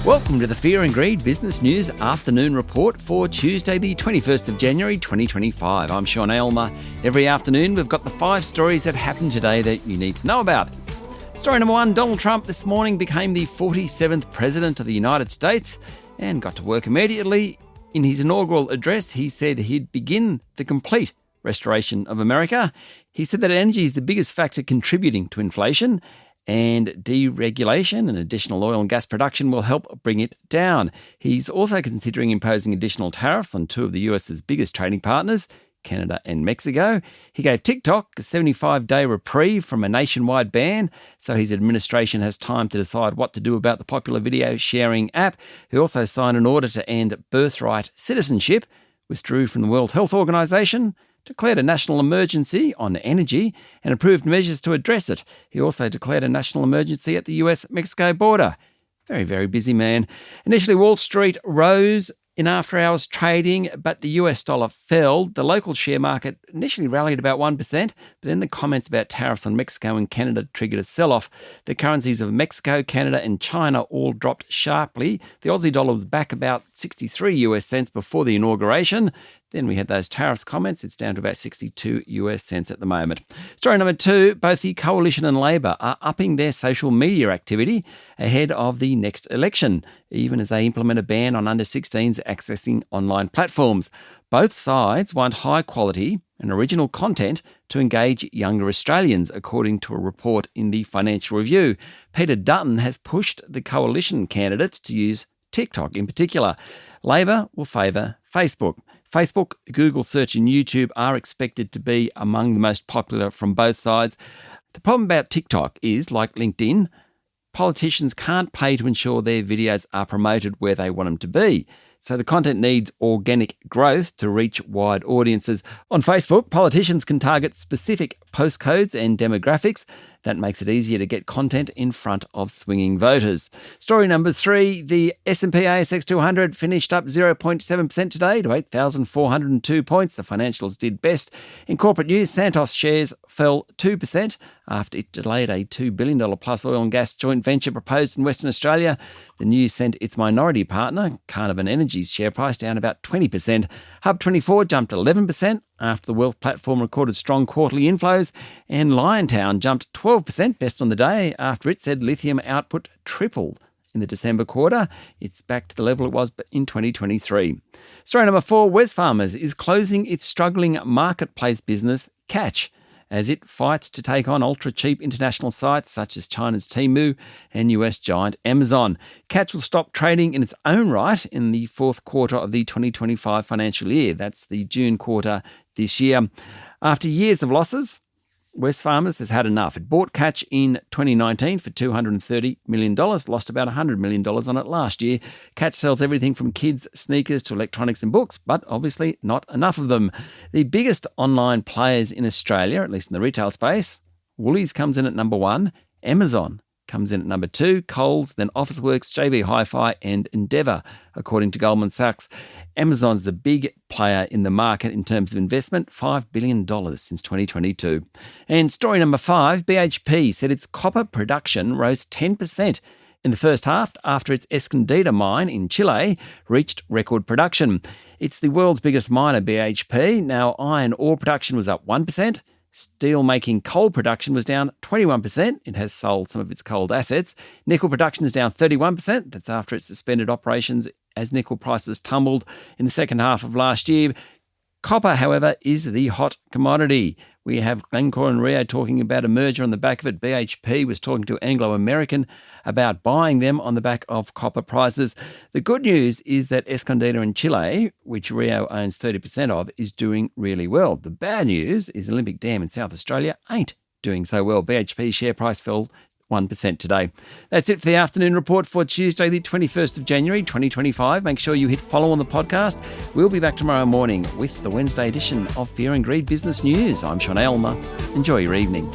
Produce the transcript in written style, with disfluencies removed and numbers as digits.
Welcome to the Fear and Greed Business News Afternoon Report for Tuesday, the 21st of January 2025. I'm Sean Aylmer. Every afternoon, we've got the 5 stories that happened today that you need to know about. Story number 1, Donald Trump this morning became the 47th President of the United States and got to work immediately. In his inaugural address, he said he'd begin the complete restoration of America. He said that energy is the biggest factor contributing to inflation, and deregulation and additional oil and gas production will help bring it down. He's also considering imposing additional tariffs on 2 of the US's biggest trading partners, Canada and Mexico. He gave TikTok a 75-day reprieve from a nationwide ban, so his administration has time to decide what to do about the popular video sharing app. He also signed an order to end birthright citizenship, withdrew from the World Health Organization, declared a national emergency on energy and approved measures to address it. He also declared a national emergency at the US-Mexico border. Very, very busy man. Initially, Wall Street rose in after-hours trading, but the US dollar fell. The local share market initially rallied about 1%, but then the comments about tariffs on Mexico and Canada triggered a sell-off. The currencies of Mexico, Canada and China all dropped sharply. The Aussie dollar was back about 63 US cents before the inauguration. Then we had those tariffs comments. It's down to about 62 US cents at the moment. Story number 2, both the Coalition and Labor are upping their social media activity ahead of the next election, even as they implement a ban on under-16s accessing online platforms. Both sides want high quality and original content to engage younger Australians, according to a report in the Financial Review. Peter Dutton has pushed the Coalition candidates to use TikTok in particular. Labor will favour Facebook. Facebook, Google Search and YouTube are expected to be among the most popular from both sides. The problem about TikTok is, like LinkedIn, politicians can't pay to ensure their videos are promoted where they want them to be. So the content needs organic growth to reach wide audiences. On Facebook, politicians can target specific postcodes and demographics. That makes it easier to get content in front of swinging voters. Story number 3, the S&P ASX 200 finished up 0.7% today to 8,402 points. The financials did best. In corporate news, Santos shares fell 2% after it delayed a $2 billion plus oil and gas joint venture proposed in Western Australia. The news sent its minority partner, Carnarvon Energy's share price down about 20%. Hub24 jumped 11% after the wealth platform recorded strong quarterly inflows, and Liontown jumped 12%, best on the day, after it said lithium output tripled in the December quarter. It's back to the level it was in 2023. Story number 4, Wesfarmers is closing its struggling marketplace business, Catch, as it fights to take on ultra-cheap international sites such as China's Temu and US giant Amazon. Catch will stop trading in its own right in the 4th quarter of the 2025 financial year. That's the June quarter this year. After years of losses, Wesfarmers has had enough. It bought Catch in 2019 for $230 million, lost about $100 million on it last year. Catch sells everything from kids' sneakers to electronics and books, but obviously not enough of them. The biggest online players in Australia, at least in the retail space, Pollies comes in at number 1, Amazon comes in at number 2, Coles, then Officeworks, JB Hi-Fi and Endeavour, according to Goldman Sachs. Amazon's the big player in the market in terms of investment, $5 billion since 2022. And story number 5, BHP said its copper production rose 10% in the first half after its Escondida mine in Chile reached record production. It's the world's biggest miner, BHP. Now, iron ore production was up 1%. Steel-making coal production was down 21%. It has sold some of its coal assets. Nickel production is down 31%. That's after it suspended operations as nickel prices tumbled in the second half of last year. Copper, however, is the hot commodity. We have Glencore and Rio talking about a merger on the back of it. BHP was talking to Anglo American about buying them on the back of copper prices. The good news is that Escondida in Chile, which Rio owns 30% of, is doing really well. The bad news is Olympic Dam in South Australia ain't doing so well. BHP's share price fell 1% today. That's it for the afternoon report for Tuesday, the 21st of January, 2025. Make sure you hit follow on the podcast. We'll be back tomorrow morning with the Wednesday edition of Fear and Greed Business News. I'm Sean Aylmer. Enjoy your evening.